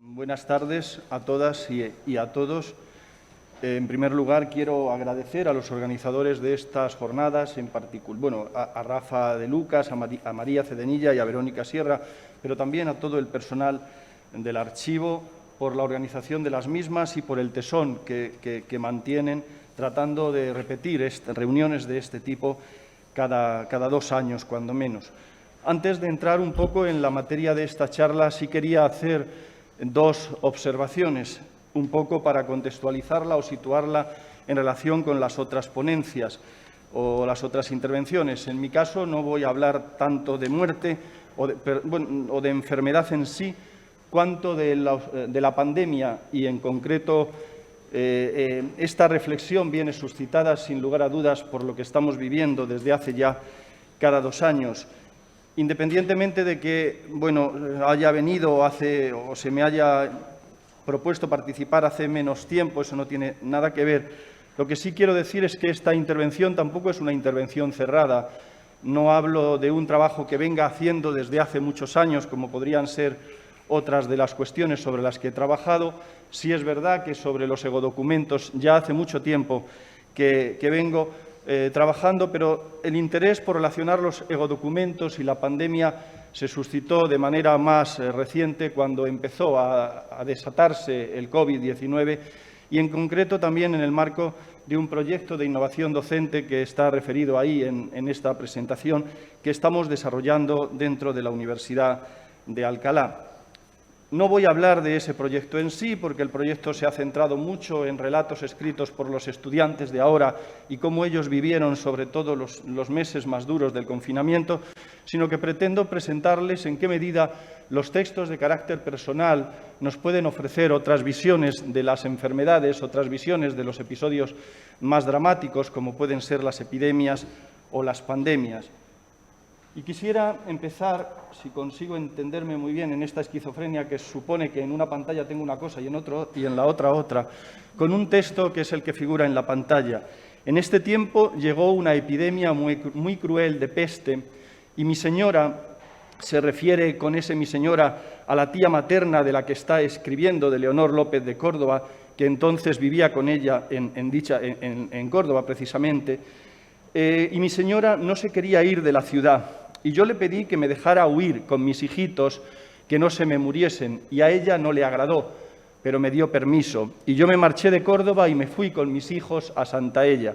Buenas tardes a todas y a todos. En primer lugar, quiero agradecer a los organizadores de estas jornadas, en particular, a Rafa de Lucas, a María Cedenilla y a Verónica Sierra, pero también a todo el personal del archivo por la organización de las mismas y por el tesón que mantienen tratando de repetir reuniones de este tipo cada 2 años, cuando menos. Antes de entrar un poco en la materia de esta charla, sí quería hacer 2 observaciones, un poco para contextualizarla o situarla en relación con las otras ponencias o las otras intervenciones. En mi caso, no voy a hablar tanto de muerte o de enfermedad en sí, cuanto de la pandemia y, en concreto, esta reflexión viene suscitada, sin lugar a dudas, por lo que estamos viviendo desde hace ya cada 2 años. Independientemente de que haya venido o se me haya propuesto participar hace menos tiempo, eso no tiene nada que ver. Lo que sí quiero decir es que esta intervención tampoco es una intervención cerrada. No hablo de un trabajo que venga haciendo desde hace muchos años, como podrían ser otras de las cuestiones sobre las que he trabajado. Sí es verdad que sobre los egodocumentos ya hace mucho tiempo que vengo trabajando, pero el interés por relacionar los egodocumentos y la pandemia se suscitó de manera más reciente cuando empezó a desatarse el COVID-19 y, en concreto, también en el marco de un proyecto de innovación docente que está referido ahí en esta presentación, que estamos desarrollando dentro de la Universidad de Alcalá. No voy a hablar de ese proyecto en sí, porque el proyecto se ha centrado mucho en relatos escritos por los estudiantes de ahora y cómo ellos vivieron, sobre todo, los meses más duros del confinamiento, sino que pretendo presentarles en qué medida los textos de carácter personal nos pueden ofrecer otras visiones de las enfermedades, otras visiones de los episodios más dramáticos, como pueden ser las epidemias o las pandemias. Y quisiera empezar, si consigo entenderme muy bien en esta esquizofrenia que supone que en una pantalla tengo una cosa y en la otra, con un texto que es el que figura en la pantalla. En este tiempo llegó una epidemia muy cruel de peste y mi señora, se refiere con ese mi señora a la tía materna de la que está escribiendo, de Leonor López de Córdoba, que entonces vivía con ella en Córdoba precisamente, y mi señora no se quería ir de la ciudad. Y yo le pedí que me dejara huir con mis hijitos, que no se me muriesen, y a ella no le agradó, pero me dio permiso. Y yo me marché de Córdoba y me fui con mis hijos a Santaella.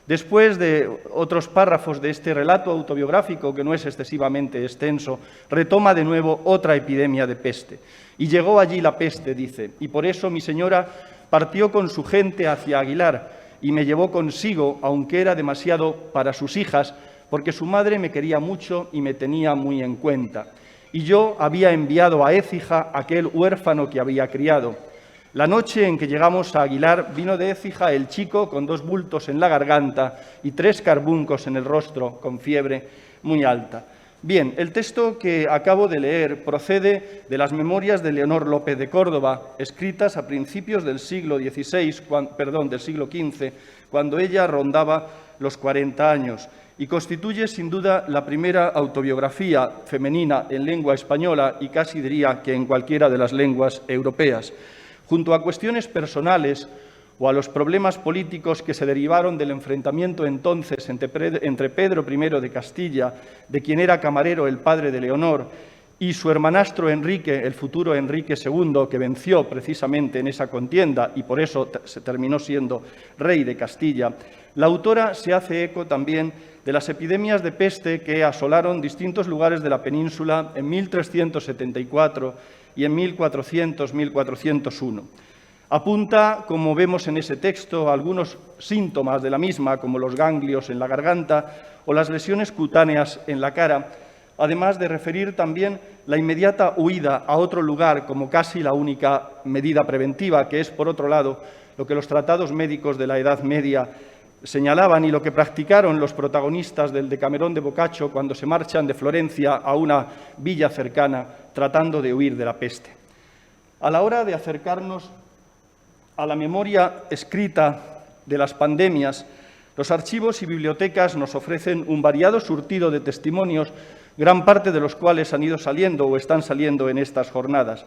Después de otros párrafos de este relato autobiográfico, que no es excesivamente extenso, retoma de nuevo otra epidemia de peste. Y llegó allí la peste, dice, y por eso mi señora partió con su gente hacia Aguilar y me llevó consigo, aunque era demasiado para sus hijas, porque su madre me quería mucho y me tenía muy en cuenta. Y yo había enviado a Écija aquel huérfano que había criado. La noche en que llegamos a Aguilar vino de Écija el chico con 2 bultos en la garganta y 3 carbuncos en el rostro, con fiebre muy alta. Bien, el texto que acabo de leer procede de las memorias de Leonor López de Córdoba, escritas a principios del siglo XV, cuando ella rondaba los 40 años, y constituye sin duda la primera autobiografía femenina en lengua española y casi diría que en cualquiera de las lenguas europeas. Junto a cuestiones personales o a los problemas políticos que se derivaron del enfrentamiento entonces entre Pedro I de Castilla, de quien era camarero el padre de Leonor, y su hermanastro Enrique, el futuro Enrique II, que venció precisamente en esa contienda y por eso se terminó siendo rey de Castilla, la autora se hace eco también de las epidemias de peste que asolaron distintos lugares de la península en 1374 y en 1400-1401. Apunta, como vemos en ese texto, algunos síntomas de la misma, como los ganglios en la garganta o las lesiones cutáneas en la cara, además de referir también la inmediata huida a otro lugar como casi la única medida preventiva, que es, por otro lado, lo que los tratados médicos de la Edad Media señalaban y lo que practicaron los protagonistas del Decamerón de Boccaccio cuando se marchan de Florencia a una villa cercana tratando de huir de la peste. A la hora de acercarnos a la memoria escrita de las pandemias, los archivos y bibliotecas nos ofrecen un variado surtido de testimonios, gran parte de los cuales han ido saliendo o están saliendo en estas jornadas.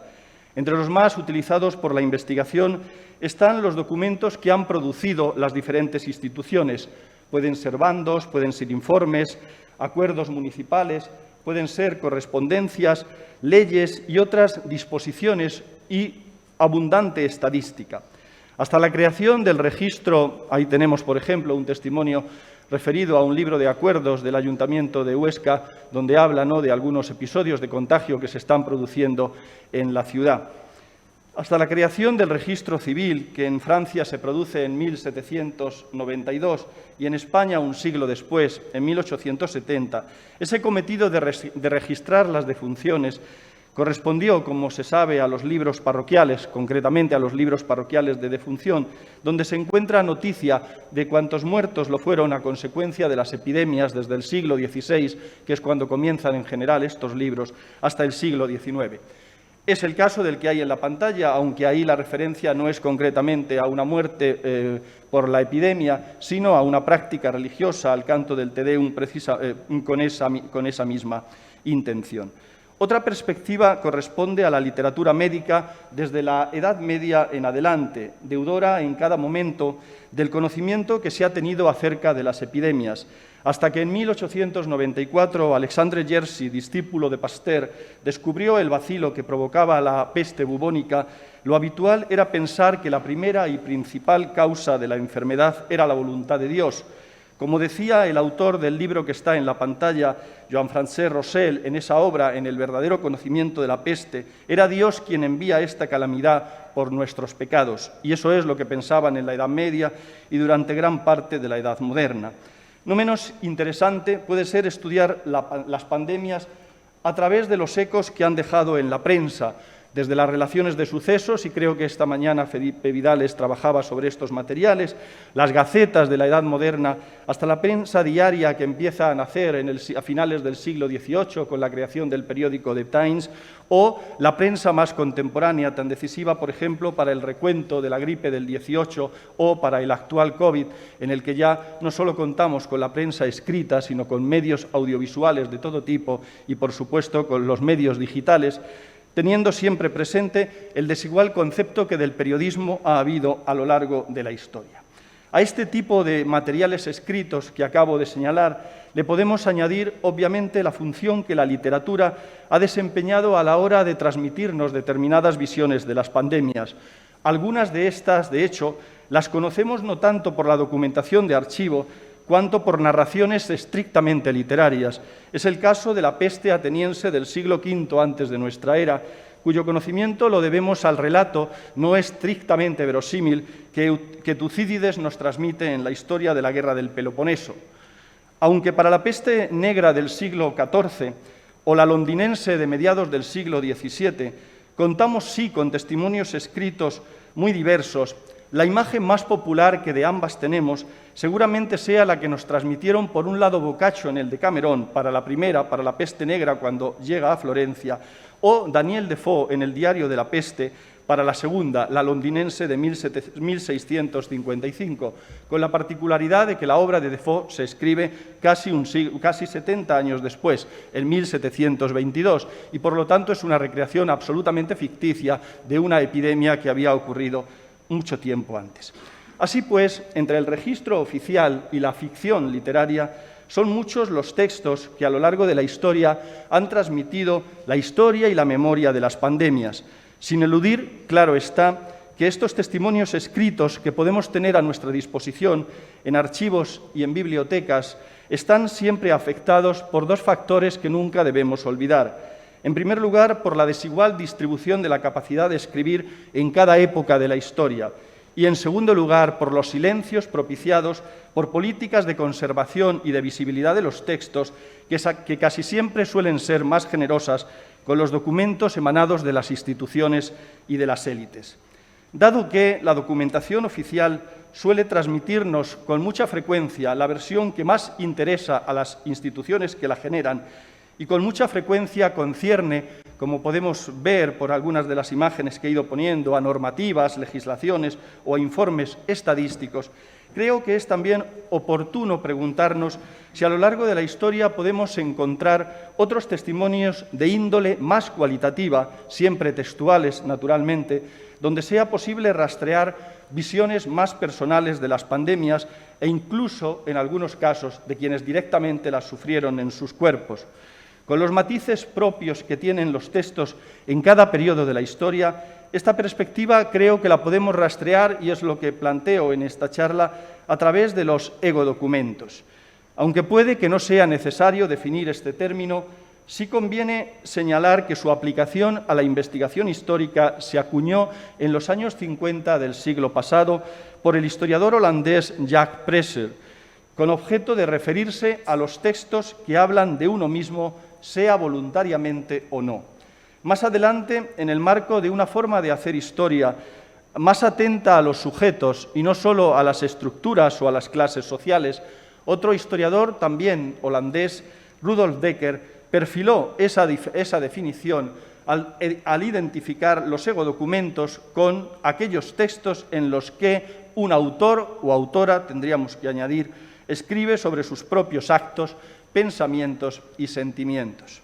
Entre los más utilizados por la investigación están los documentos que han producido las diferentes instituciones. Pueden ser bandos, pueden ser informes, acuerdos municipales, pueden ser correspondencias, leyes y otras disposiciones y abundante estadística. Hasta la creación del registro, ahí tenemos, por ejemplo, un testimonio referido a un libro de acuerdos del Ayuntamiento de Huesca, donde habla, ¿no?, de algunos episodios de contagio que se están produciendo en la ciudad. Hasta la creación del registro civil, que en Francia se produce en 1792 y en España un siglo después, en 1870, ese cometido de registrar las defunciones correspondió, como se sabe, a los libros parroquiales, concretamente a los libros parroquiales de defunción, donde se encuentra noticia de cuántos muertos lo fueron a consecuencia de las epidemias desde el siglo XVI, que es cuando comienzan en general estos libros, hasta el siglo XIX. Es el caso del que hay en la pantalla, aunque ahí la referencia no es concretamente a una muerte por la epidemia, sino a una práctica religiosa, al canto del Te Deum, con esa misma intención. Otra perspectiva corresponde a la literatura médica desde la Edad Media en adelante, deudora en cada momento del conocimiento que se ha tenido acerca de las epidemias, hasta que en 1894 Alexandre Jersey, discípulo de Pasteur, descubrió el bacilo que provocaba la peste bubónica. Lo habitual era pensar que la primera y principal causa de la enfermedad era la voluntad de Dios. Como decía el autor del libro que está en la pantalla, Jean-François Rossel, en esa obra, En el verdadero conocimiento de la peste, era Dios quien envía esta calamidad por nuestros pecados. Y eso es lo que pensaban en la Edad Media y durante gran parte de la Edad Moderna. No menos interesante puede ser estudiar las pandemias a través de los ecos que han dejado en la prensa, desde las relaciones de sucesos, y creo que esta mañana Felipe Vidales trabajaba sobre estos materiales, las gacetas de la Edad Moderna, hasta la prensa diaria que empieza a nacer a finales del siglo XVIII con la creación del periódico The Times, o la prensa más contemporánea, tan decisiva, por ejemplo, para el recuento de la gripe del 18 o para el actual COVID, en el que ya no solo contamos con la prensa escrita, sino con medios audiovisuales de todo tipo y, por supuesto, con los medios digitales, teniendo siempre presente el desigual concepto que del periodismo ha habido a lo largo de la historia. A este tipo de materiales escritos que acabo de señalar le podemos añadir, obviamente, la función que la literatura ha desempeñado a la hora de transmitirnos determinadas visiones de las pandemias. Algunas de estas, de hecho, las conocemos no tanto por la documentación de archivo, cuanto por narraciones estrictamente literarias. Es el caso de la peste ateniense del siglo V antes de nuestra era, cuyo conocimiento lo debemos al relato no estrictamente verosímil que Tucídides nos transmite en la historia de la guerra del Peloponeso. Aunque para la peste negra del siglo XIV o la londinense de mediados del siglo XVII contamos sí con testimonios escritos muy diversos, la imagen más popular que de ambas tenemos seguramente sea la que nos transmitieron por un lado Boccaccio en el Decamerón, para la primera, para la peste negra cuando llega a Florencia, o Daniel Defoe en el Diario de la peste, para la segunda, la londinense de 1655, con la particularidad de que la obra de Defoe se escribe casi 70 años después, en 1722, y por lo tanto es una recreación absolutamente ficticia de una epidemia que había ocurrido mucho tiempo antes. Así pues, entre el registro oficial y la ficción literaria, son muchos los textos que a lo largo de la historia han transmitido la historia y la memoria de las pandemias, sin eludir, claro está, que estos testimonios escritos que podemos tener a nuestra disposición en archivos y en bibliotecas están siempre afectados por dos factores que nunca debemos olvidar. En primer lugar, por la desigual distribución de la capacidad de escribir en cada época de la historia. Y, en segundo lugar, por los silencios propiciados por políticas de conservación y de visibilidad de los textos que casi siempre suelen ser más generosas con los documentos emanados de las instituciones y de las élites. Dado que la documentación oficial suele transmitirnos con mucha frecuencia la versión que más interesa a las instituciones que la generan y con mucha frecuencia concierne como podemos ver por algunas de las imágenes que he ido poniendo, a normativas, legislaciones o a informes estadísticos, creo que es también oportuno preguntarnos si a lo largo de la historia podemos encontrar otros testimonios de índole más cualitativa, siempre textuales, naturalmente, donde sea posible rastrear visiones más personales de las pandemias e incluso, en algunos casos, de quienes directamente las sufrieron en sus cuerpos. Con los matices propios que tienen los textos en cada periodo de la historia, esta perspectiva creo que la podemos rastrear, y es lo que planteo en esta charla, a través de los egodocumentos. Aunque puede que no sea necesario definir este término, sí conviene señalar que su aplicación a la investigación histórica se acuñó en los años 50 del siglo pasado por el historiador holandés Jack Presser, con objeto de referirse a los textos que hablan de uno mismo, sea voluntariamente o no. Más adelante, en el marco de una forma de hacer historia más atenta a los sujetos y no solo a las estructuras o a las clases sociales, otro historiador, también holandés, Rudolf Dekker, perfiló esa definición al identificar los egodocumentos con aquellos textos en los que un autor o autora, tendríamos que añadir, escribe sobre sus propios actos, pensamientos y sentimientos.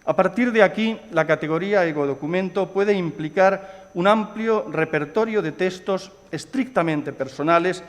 A partir de aquí, la categoría egodocumento puede implicar un amplio repertorio de textos estrictamente personales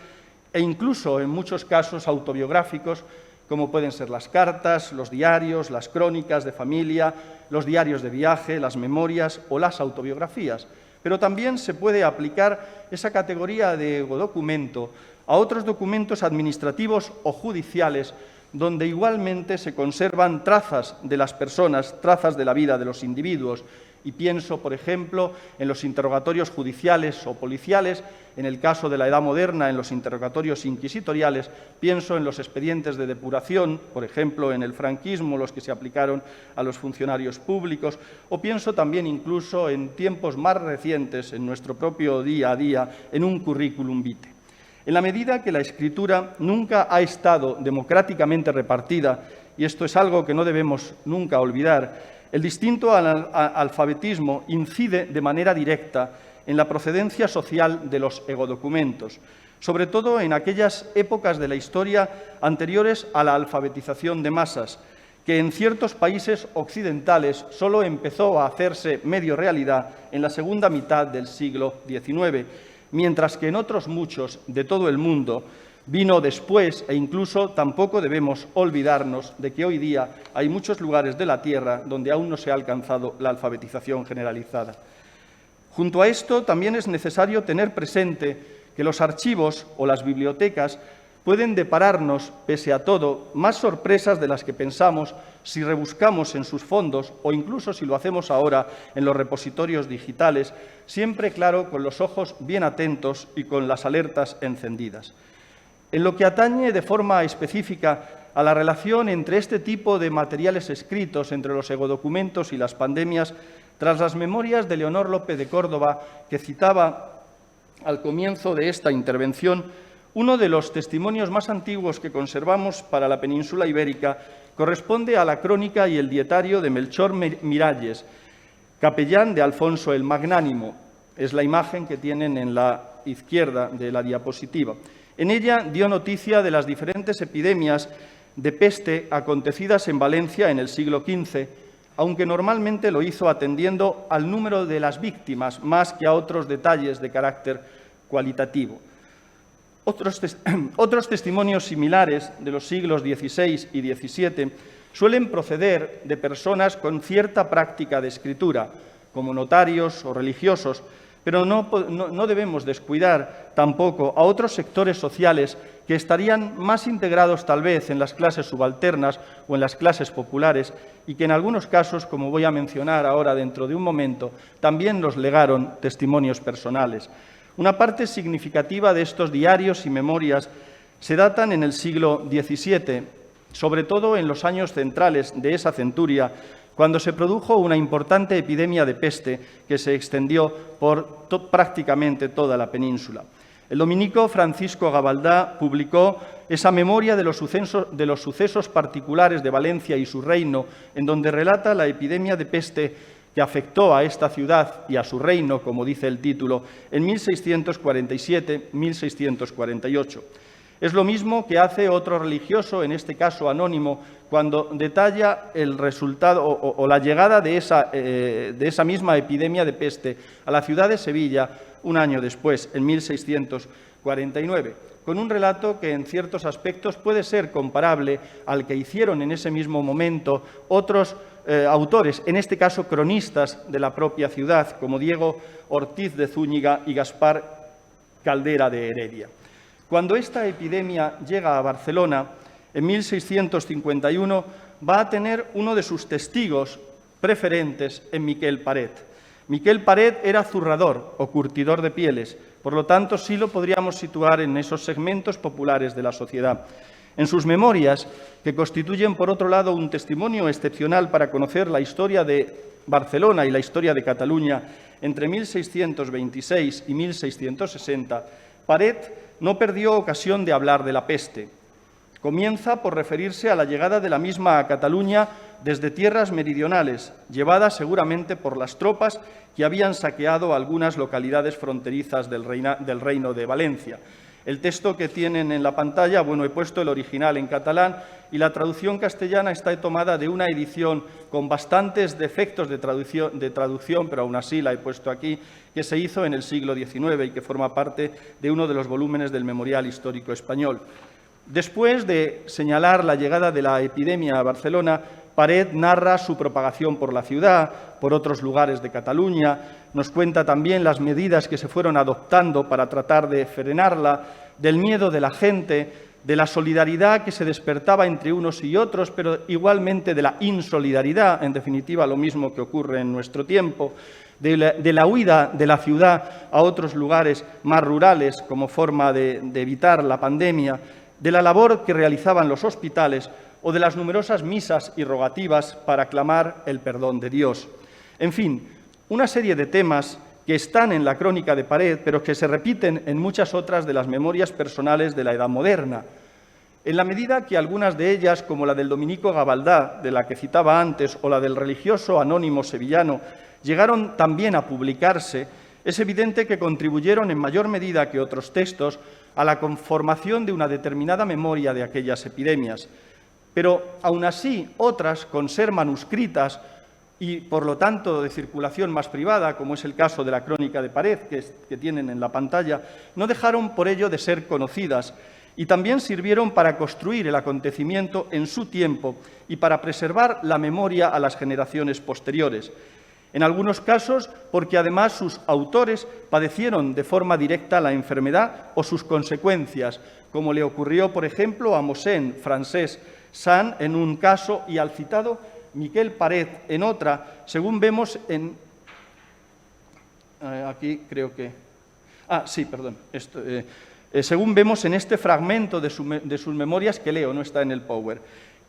e incluso, en muchos casos, autobiográficos, como pueden ser las cartas, los diarios, las crónicas de familia, los diarios de viaje, las memorias o las autobiografías. Pero también se puede aplicar esa categoría de egodocumento a otros documentos administrativos o judiciales, donde igualmente se conservan trazas de las personas, trazas de la vida de los individuos. Y pienso, por ejemplo, en los interrogatorios judiciales o policiales, en el caso de la Edad Moderna, en los interrogatorios inquisitoriales, pienso en los expedientes de depuración, por ejemplo, en el franquismo, los que se aplicaron a los funcionarios públicos, o pienso también incluso en tiempos más recientes, en nuestro propio día a día, en un currículum vitae. En la medida que la escritura nunca ha estado democráticamente repartida, y esto es algo que no debemos nunca olvidar, el distinto alfabetismo incide de manera directa en la procedencia social de los egodocumentos, sobre todo en aquellas épocas de la historia anteriores a la alfabetización de masas, que en ciertos países occidentales solo empezó a hacerse medio realidad en la segunda mitad del siglo XIX, mientras que en otros muchos de todo el mundo vino después, e incluso tampoco debemos olvidarnos de que hoy día hay muchos lugares de la Tierra donde aún no se ha alcanzado la alfabetización generalizada. Junto a esto, también es necesario tener presente que los archivos o las bibliotecas pueden depararnos, pese a todo, más sorpresas de las que pensamos si rebuscamos en sus fondos o incluso si lo hacemos ahora en los repositorios digitales, siempre, claro, con los ojos bien atentos y con las alertas encendidas. En lo que atañe de forma específica a la relación entre este tipo de materiales escritos, entre los egodocumentos y las pandemias, tras las memorias de Leonor López de Córdoba, que citaba al comienzo de esta intervención, uno de los testimonios más antiguos que conservamos para la península ibérica corresponde a la crónica y el dietario de Melchor Miralles, capellán de Alfonso el Magnánimo. Es la imagen que tienen en la izquierda de la diapositiva. En ella dio noticia de las diferentes epidemias de peste acontecidas en Valencia en el siglo XV, aunque normalmente lo hizo atendiendo al número de las víctimas más que a otros detalles de carácter cualitativo. Otros testimonios similares de los siglos XVI y XVII suelen proceder de personas con cierta práctica de escritura, como notarios o religiosos, pero no debemos descuidar tampoco a otros sectores sociales que estarían más integrados tal vez en las clases subalternas o en las clases populares y que en algunos casos, como voy a mencionar ahora dentro de un momento, también nos legaron testimonios personales. Una parte significativa de estos diarios y memorias se datan en el siglo XVII, sobre todo en los años centrales de esa centuria, cuando se produjo una importante epidemia de peste que se extendió por prácticamente toda la península. El dominico Francisco Gabaldá publicó esa memoria de los sucesos particulares de Valencia y su reino, en donde relata la epidemia de peste que afectó a esta ciudad y a su reino, como dice el título, en 1647-1648. Es lo mismo que hace otro religioso, en este caso anónimo, cuando detalla el resultado o la llegada de esa misma epidemia de peste a la ciudad de Sevilla un año después, en 1649, con un relato que en ciertos aspectos puede ser comparable al que hicieron en ese mismo momento otros autores, en este caso cronistas de la propia ciudad, como Diego Ortiz de Zúñiga y Gaspar Caldera de Heredia. Cuando esta epidemia llega a Barcelona, en 1651, va a tener uno de sus testigos preferentes en Miquel Paret. Miquel Paret era zurrador o curtidor de pieles, por lo tanto sí lo podríamos situar en esos segmentos populares de la sociedad. En sus memorias, que constituyen por otro lado un testimonio excepcional para conocer la historia de Barcelona y la historia de Cataluña entre 1626 y 1660, Paret no perdió ocasión de hablar de la peste. Comienza por referirse a la llegada de la misma a Cataluña desde tierras meridionales, llevada seguramente por las tropas que habían saqueado algunas localidades fronterizas del Reino de Valencia. El texto que tienen en la pantalla, bueno, he puesto el original en catalán y la traducción castellana está tomada de una edición con bastantes defectos de traducción, pero aún así la he puesto aquí, que se hizo en el siglo XIX y que forma parte de uno de los volúmenes del Memorial Histórico Español. Después de señalar la llegada de la epidemia a Barcelona, Paret narra su propagación por la ciudad, por otros lugares de Cataluña, nos cuenta también las medidas que se fueron adoptando para tratar de frenarla, del miedo de la gente, de la solidaridad que se despertaba entre unos y otros, pero igualmente de la insolidaridad, en definitiva lo mismo que ocurre en nuestro tiempo, de la huida de la ciudad a otros lugares más rurales como forma de evitar la pandemia, de la labor que realizaban los hospitales o de las numerosas misas y rogativas para clamar el perdón de Dios. En fin, una serie de temas que están en la crónica de Paret, pero que se repiten en muchas otras de las memorias personales de la Edad Moderna. En la medida que algunas de ellas, como la del dominico Gabaldá, de la que citaba antes, o la del religioso anónimo sevillano, llegaron también a publicarse, es evidente que contribuyeron en mayor medida que otros textos a la conformación de una determinada memoria de aquellas epidemias. Pero, aún así, otras, con ser manuscritas y, por lo tanto, de circulación más privada, como es el caso de la crónica de Paret, que tienen en la pantalla, no dejaron por ello de ser conocidas y también sirvieron para construir el acontecimiento en su tiempo y para preservar la memoria a las generaciones posteriores. En algunos casos, porque además sus autores padecieron de forma directa la enfermedad o sus consecuencias, como le ocurrió, por ejemplo, a Mosén Francesc Sant en un caso y al citado Miquel Paret en otra, según vemos en... aquí creo que... según vemos en este fragmento de sus memorias que leo, no está en el Power,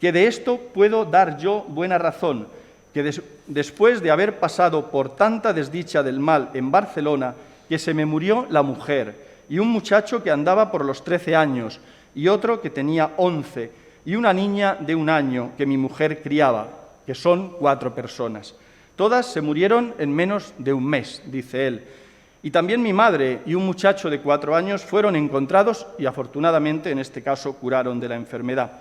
que de esto puedo dar yo buena razón, que después de haber pasado por tanta desdicha del mal en Barcelona, que se me murió la mujer, y un muchacho que andaba por los 13 años, y otro que tenía 11, y una niña de 1 año que mi mujer criaba, que son 4 personas. Todas se murieron en menos de 1 mes, dice él. Y también mi madre y un muchacho de 4 años fueron encontrados y, afortunadamente, en este caso, curaron de la enfermedad.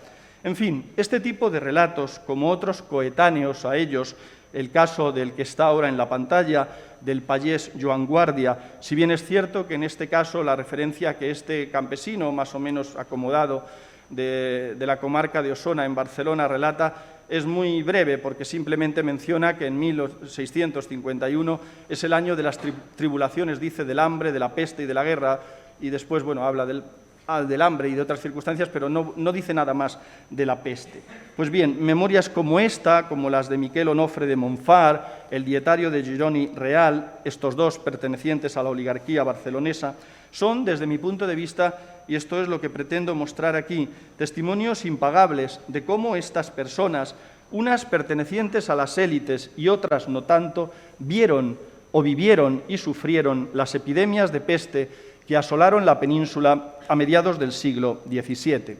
En fin, este tipo de relatos, como otros coetáneos a ellos, el caso del que está ahora en la pantalla, del payés Joan Guardia, si bien es cierto que en este caso la referencia que este campesino, más o menos acomodado, de la comarca de Osona, en Barcelona, relata, es muy breve porque simplemente menciona que en 1651 es el año de las tribulaciones, dice, del hambre, de la peste y de la guerra, y después, bueno, habla del hambre y de otras circunstancias, pero no dice nada más de la peste. Pues bien, memorias como esta, como las de Miquel Onofre de Montfar, el dietario de Jeroni Real, estos dos pertenecientes a la oligarquía barcelonesa, son, desde mi punto de vista, y esto es lo que pretendo mostrar aquí, testimonios impagables de cómo estas personas, unas pertenecientes a las élites y otras no tanto, vieron o vivieron y sufrieron las epidemias de peste que asolaron la península a mediados del siglo XVII.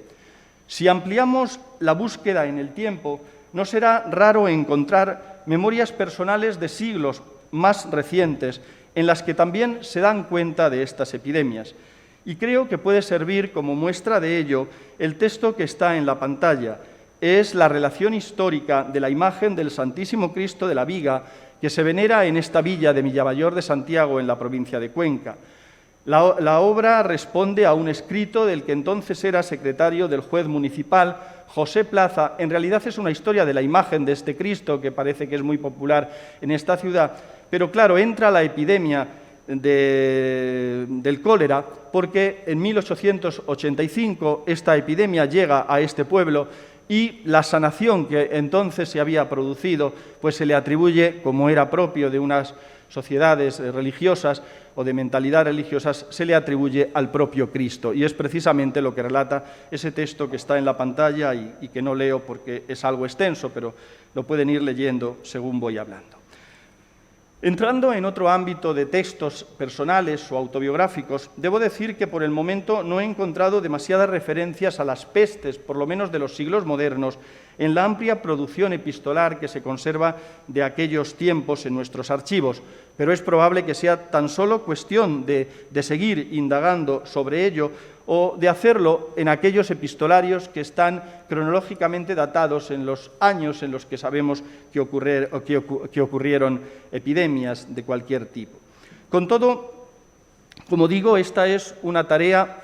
Si ampliamos la búsqueda en el tiempo, no será raro encontrar memorias personales de siglos más recientes, en las que también se dan cuenta de estas epidemias. Y creo que puede servir como muestra de ello el texto que está en la pantalla. Es la relación histórica de la imagen del Santísimo Cristo de la Viga que se venera en esta villa de Millamayor de Santiago, en la provincia de Cuenca. La obra responde a un escrito del que entonces era secretario del juez municipal, José Plaza. En realidad es una historia de la imagen de este Cristo, que parece que es muy popular en esta ciudad, pero claro, entra la epidemia del cólera, porque en 1885 esta epidemia llega a este pueblo y la sanación que entonces se había producido, pues se le atribuye, como era propio de unas sociedades religiosas o de mentalidad religiosas, se le atribuye al propio Cristo. Y es precisamente lo que relata ese texto que está en la pantalla y que no leo porque es algo extenso, pero lo pueden ir leyendo según voy hablando. Entrando en otro ámbito de textos personales o autobiográficos, debo decir que por el momento no he encontrado demasiadas referencias a las pestes, por lo menos de los siglos modernos, en la amplia producción epistolar que se conserva de aquellos tiempos en nuestros archivos, pero es probable que sea tan solo cuestión de seguir indagando sobre ello o de hacerlo en aquellos epistolarios que están cronológicamente datados en los años en los que sabemos que ocurrieron epidemias de cualquier tipo. Con todo, como digo, esta es una tarea,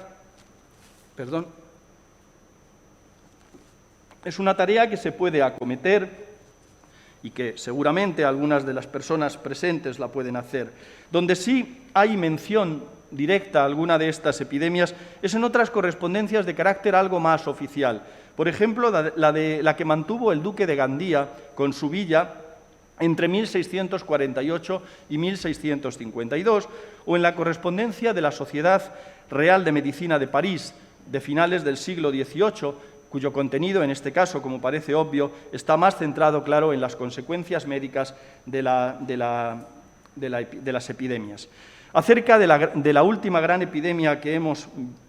es una tarea que se puede acometer y que seguramente algunas de las personas presentes la pueden hacer. Donde sí hay mención directa a alguna de estas epidemias es en otras correspondencias de carácter algo más oficial. Por ejemplo, la que mantuvo el duque de Gandía con su villa entre 1648 y 1652, o en la correspondencia de la Sociedad Real de Medicina de París de finales del siglo XVIII, cuyo contenido, en este caso, como parece obvio, está más centrado, claro, en las consecuencias médicas de las epidemias. Acerca de la última gran epidemia que hemos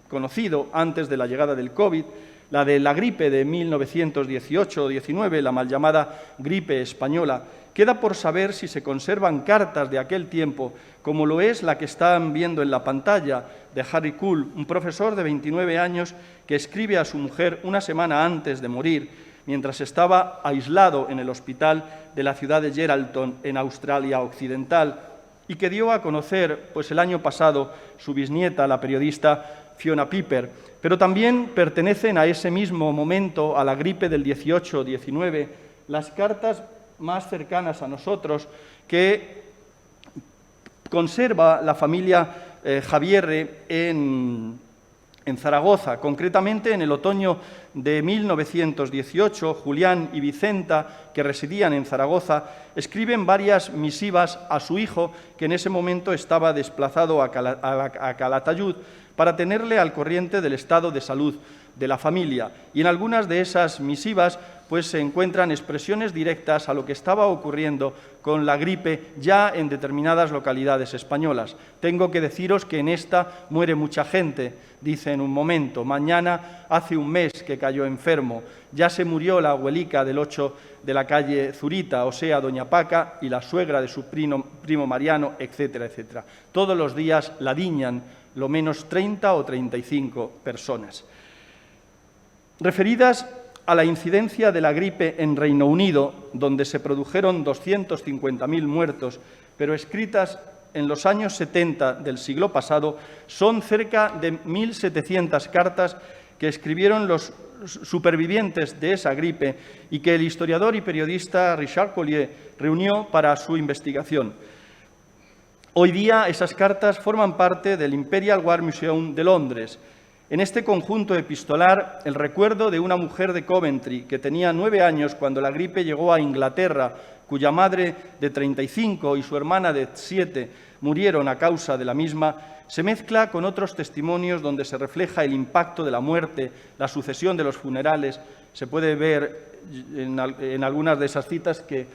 conocido antes de la llegada del COVID, la de la gripe de 1918-19, la mal llamada gripe española, queda por saber si se conservan cartas de aquel tiempo, como lo es la que están viendo en la pantalla de Harry Kuhl, un profesor de 29 años que escribe a su mujer una semana antes de morir, mientras estaba aislado en el hospital de la ciudad de Geraldton, en Australia Occidental, y que dio a conocer pues, el año pasado su bisnieta, la periodista Fiona Piper. Pero también pertenecen a ese mismo momento, a la gripe del 18-19, las cartas más cercanas a nosotros que conserva la familia Javierre en Zaragoza. Concretamente, en el otoño de 1918, Julián y Vicenta, que residían en Zaragoza, escriben varias misivas a su hijo, que en ese momento estaba desplazado a Calatayud, para tenerle al corriente del estado de salud de la familia. Y en algunas de esas misivas pues, se encuentran expresiones directas a lo que estaba ocurriendo con la gripe ya en determinadas localidades españolas. Tengo que deciros que en esta muere mucha gente, dice en un momento. Mañana hace un mes que cayó enfermo. Ya se murió la abuelica del 8 de la calle Zurita, o sea, doña Paca, y la suegra de su primo Mariano, etcétera, etcétera. Todos los días la diñan lo menos 30 o 35 personas. Referidas a la incidencia de la gripe en Reino Unido, donde se produjeron 250.000 muertos, pero escritas en los años 70 del siglo pasado, son cerca de 1.700 cartas que escribieron los supervivientes de esa gripe y que el historiador y periodista Richard Collier reunió para su investigación. Hoy día esas cartas forman parte del Imperial War Museum de Londres. En este conjunto epistolar, el recuerdo de una mujer de Coventry que tenía 9 años cuando la gripe llegó a Inglaterra, cuya madre de 35 y su hermana de 7 murieron a causa de la misma, se mezcla con otros testimonios donde se refleja el impacto de la muerte, la sucesión de los funerales. Se puede ver en algunas de esas citas que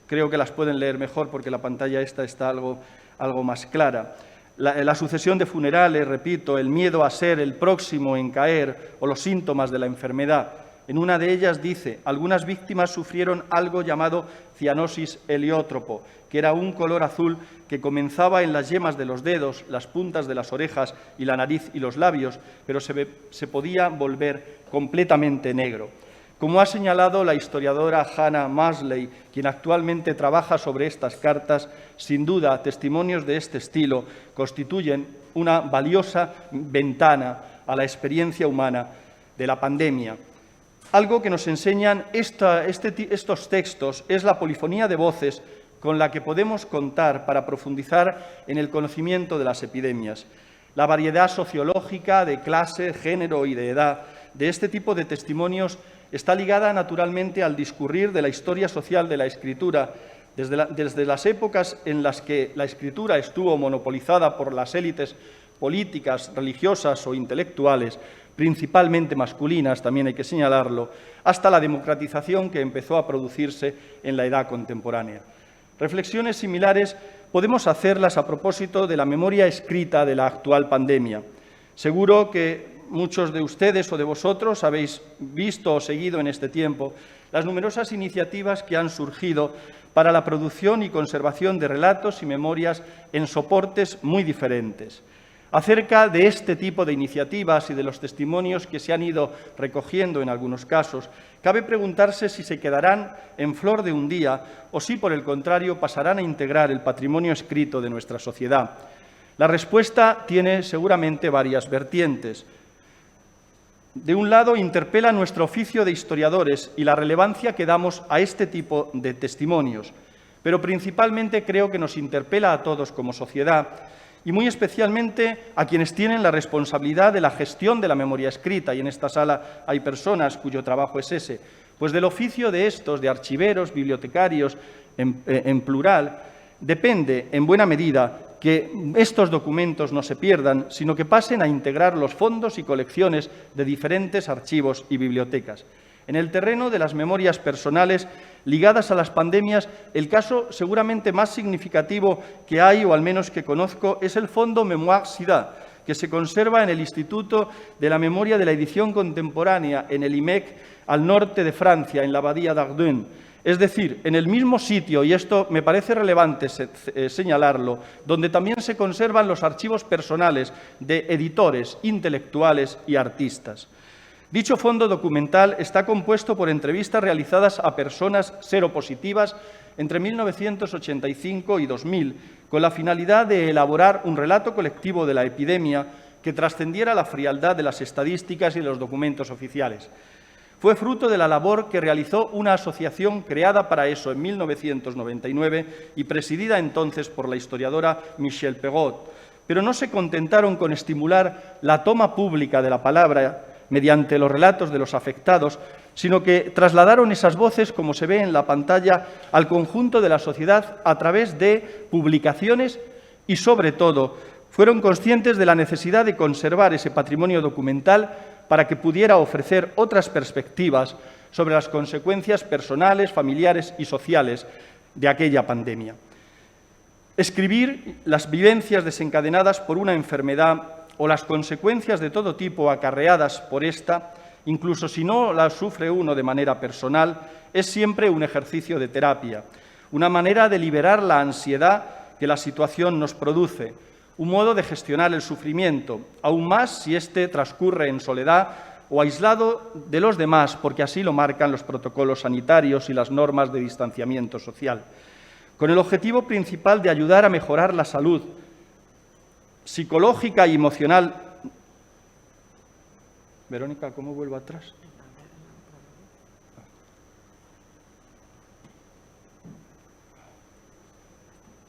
creo que las pueden leer mejor porque la pantalla esta está algo más clara. La sucesión de funerales, repito, el miedo a ser el próximo en caer o los síntomas de la enfermedad. En una de ellas dice: algunas víctimas sufrieron algo llamado cianosis heliótropo, que era un color azul que comenzaba en las yemas de los dedos, las puntas de las orejas y la nariz y los labios, pero se podía volver completamente negro. Como ha señalado la historiadora Hannah Masley, quien actualmente trabaja sobre estas cartas, sin duda, testimonios de este estilo constituyen una valiosa ventana a la experiencia humana de la pandemia. Algo que nos enseñan estos textos es la polifonía de voces con la que podemos contar para profundizar en el conocimiento de las epidemias. La variedad sociológica de clase, género y de edad de este tipo de testimonios está ligada naturalmente al discurrir de la historia social de la escritura, desde las épocas en las que la escritura estuvo monopolizada por las élites políticas, religiosas o intelectuales, principalmente masculinas, también hay que señalarlo, hasta la democratización que empezó a producirse en la edad contemporánea. Reflexiones similares podemos hacerlas a propósito de la memoria escrita de la actual pandemia. Seguro que muchos de ustedes o de vosotros habéis visto o seguido en este tiempo las numerosas iniciativas que han surgido para la producción y conservación de relatos y memorias en soportes muy diferentes. Acerca de este tipo de iniciativas y de los testimonios que se han ido recogiendo en algunos casos, cabe preguntarse si se quedarán en flor de un día o si, por el contrario, pasarán a integrar el patrimonio escrito de nuestra sociedad. La respuesta tiene seguramente varias vertientes. De un lado, interpela nuestro oficio de historiadores y la relevancia que damos a este tipo de testimonios, pero principalmente creo que nos interpela a todos como sociedad y muy especialmente a quienes tienen la responsabilidad de la gestión de la memoria escrita, y en esta sala hay personas cuyo trabajo es ese, pues del oficio de estos, de archiveros, bibliotecarios, en plural, depende en buena medida que estos documentos no se pierdan, sino que pasen a integrar los fondos y colecciones de diferentes archivos y bibliotecas. En el terreno de las memorias personales ligadas a las pandemias, el caso seguramente más significativo que hay, o al menos que conozco, es el Fondo Mémoire SIDA, que se conserva en el Instituto de la Memoria de la Edición Contemporánea, en el IMEC, al norte de Francia, en la Abadía d'Ardun. Es decir, en el mismo sitio, y esto me parece relevante señalarlo, donde también se conservan los archivos personales de editores, intelectuales y artistas. Dicho fondo documental está compuesto por entrevistas realizadas a personas seropositivas entre 1985 y 2000, con la finalidad de elaborar un relato colectivo de la epidemia que trascendiera la frialdad de las estadísticas y de los documentos oficiales. Fue fruto de la labor que realizó una asociación creada para eso en 1999 y presidida entonces por la historiadora Michelle Perrault. Pero no se contentaron con estimular la toma pública de la palabra mediante los relatos de los afectados, sino que trasladaron esas voces, como se ve en la pantalla, al conjunto de la sociedad a través de publicaciones y, sobre todo, fueron conscientes de la necesidad de conservar ese patrimonio documental para que pudiera ofrecer otras perspectivas sobre las consecuencias personales, familiares y sociales de aquella pandemia. Escribir las vivencias desencadenadas por una enfermedad o las consecuencias de todo tipo acarreadas por esta, incluso si no las sufre uno de manera personal, es siempre un ejercicio de terapia, una manera de liberar la ansiedad que la situación nos produce, un modo de gestionar el sufrimiento, aún más si éste transcurre en soledad o aislado de los demás, porque así lo marcan los protocolos sanitarios y las normas de distanciamiento social, con el objetivo principal de ayudar a mejorar la salud psicológica y emocional. Verónica, ¿cómo vuelvo atrás?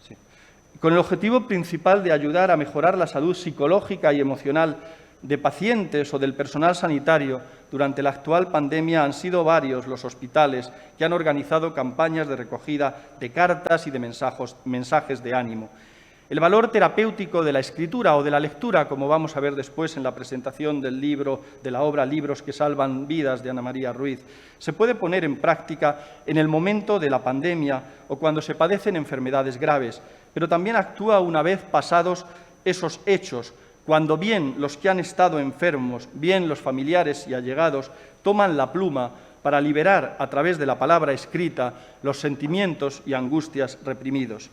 Sí. Con el objetivo principal de ayudar a mejorar la salud psicológica y emocional de pacientes o del personal sanitario, durante la actual pandemia han sido varios los hospitales que han organizado campañas de recogida de cartas y de mensajes de ánimo. El valor terapéutico de la escritura o de la lectura, como vamos a ver después en la presentación del libro, de la obra Libros que salvan vidas de Ana María Ruiz, se puede poner en práctica en el momento de la pandemia o cuando se padecen enfermedades graves, pero también actúa una vez pasados esos hechos, cuando bien los que han estado enfermos, bien los familiares y allegados, toman la pluma para liberar a través de la palabra escrita los sentimientos y angustias reprimidos.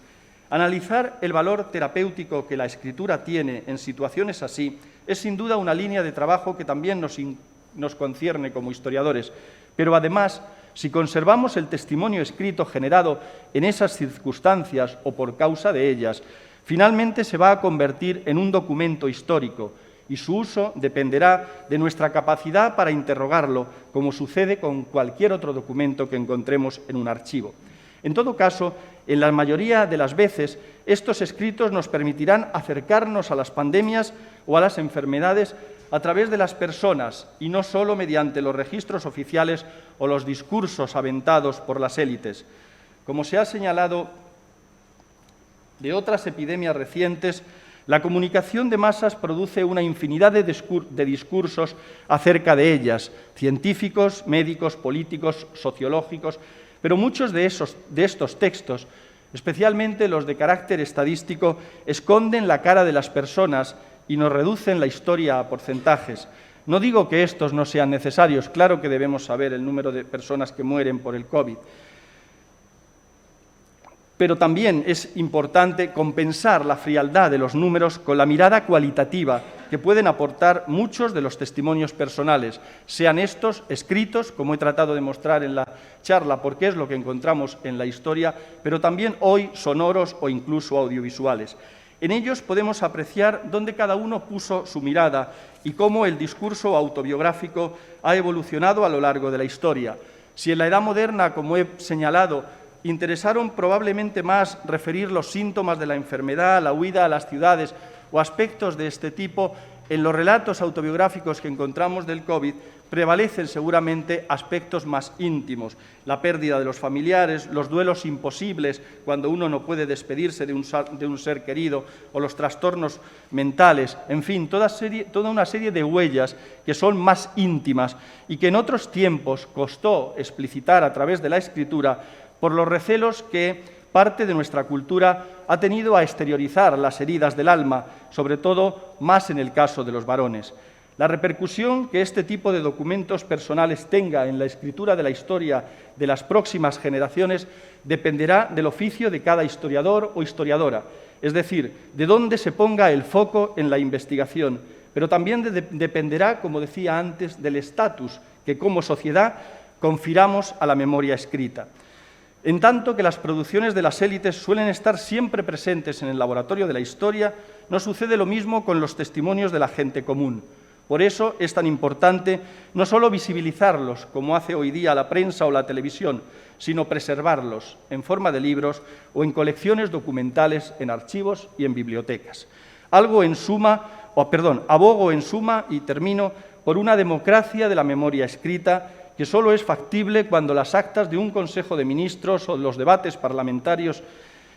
Analizar el valor terapéutico que la escritura tiene en situaciones así es sin duda una línea de trabajo que también nos concierne como historiadores, pero además, si conservamos el testimonio escrito generado en esas circunstancias o por causa de ellas, finalmente se va a convertir en un documento histórico y su uso dependerá de nuestra capacidad para interrogarlo, como sucede con cualquier otro documento que encontremos en un archivo. En todo caso, en la mayoría de las veces, estos escritos nos permitirán acercarnos a las pandemias o a las enfermedades a través de las personas y no solo mediante los registros oficiales o los discursos aventados por las élites. Como se ha señalado de otras epidemias recientes, la comunicación de masas produce una infinidad de discursos acerca de ellas, científicos, médicos, políticos, sociológicos, pero muchos de estos textos, especialmente los de carácter estadístico, esconden la cara de las personas y nos reducen la historia a porcentajes. No digo que estos no sean necesarios, claro que debemos saber el número de personas que mueren por el COVID, pero también es importante compensar la frialdad de los números con la mirada cualitativa que pueden aportar muchos de los testimonios personales, sean estos escritos, como he tratado de mostrar en la charla, porque es lo que encontramos en la historia, pero también hoy sonoros o incluso audiovisuales. En ellos podemos apreciar dónde cada uno puso su mirada y cómo el discurso autobiográfico ha evolucionado a lo largo de la historia. Si en la Edad Moderna, como he señalado, interesaron probablemente más referir los síntomas de la enfermedad, la huida a las ciudades o aspectos de este tipo, en los relatos autobiográficos que encontramos del COVID prevalecen seguramente aspectos más íntimos, la pérdida de los familiares, los duelos imposibles cuando uno no puede despedirse de un ser querido o los trastornos mentales, en fin, toda una serie de huellas que son más íntimas y que en otros tiempos costó explicitar a través de la escritura por los recelos que parte de nuestra cultura ha tenido a exteriorizar las heridas del alma, sobre todo más en el caso de los varones. La repercusión que este tipo de documentos personales tenga en la escritura de la historia de las próximas generaciones dependerá del oficio de cada historiador o historiadora, es decir, de dónde se ponga el foco en la investigación, pero también dependerá, como decía antes, del estatus que como sociedad confiramos a la memoria escrita. En tanto que las producciones de las élites suelen estar siempre presentes en el laboratorio de la historia, no sucede lo mismo con los testimonios de la gente común. Por eso es tan importante no solo visibilizarlos, como hace hoy día la prensa o la televisión, sino preservarlos en forma de libros o en colecciones documentales, en archivos y en bibliotecas. Abogo en suma, y termino, por una democracia de la memoria escrita que solo es factible cuando las actas de un Consejo de Ministros o los debates parlamentarios,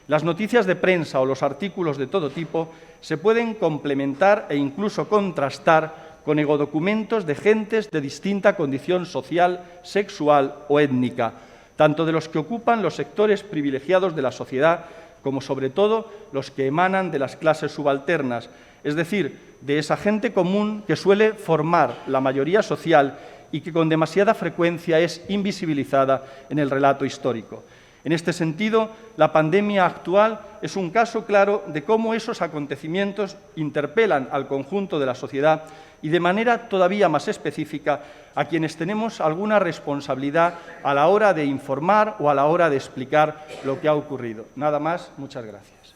las noticias de prensa o los artículos de todo tipo se pueden complementar e incluso contrastar con egodocumentos de gentes de distinta condición social, sexual o étnica, tanto de los que ocupan los sectores privilegiados de la sociedad como sobre todo los que emanan de las clases subalternas, es decir, de esa gente común que suele formar la mayoría social y que con demasiada frecuencia es invisibilizada en el relato histórico. En este sentido, la pandemia actual es un caso claro de cómo esos acontecimientos interpelan al conjunto de la sociedad y de manera todavía más específica a quienes tenemos alguna responsabilidad a la hora de informar o a la hora de explicar lo que ha ocurrido. Nada más, muchas gracias.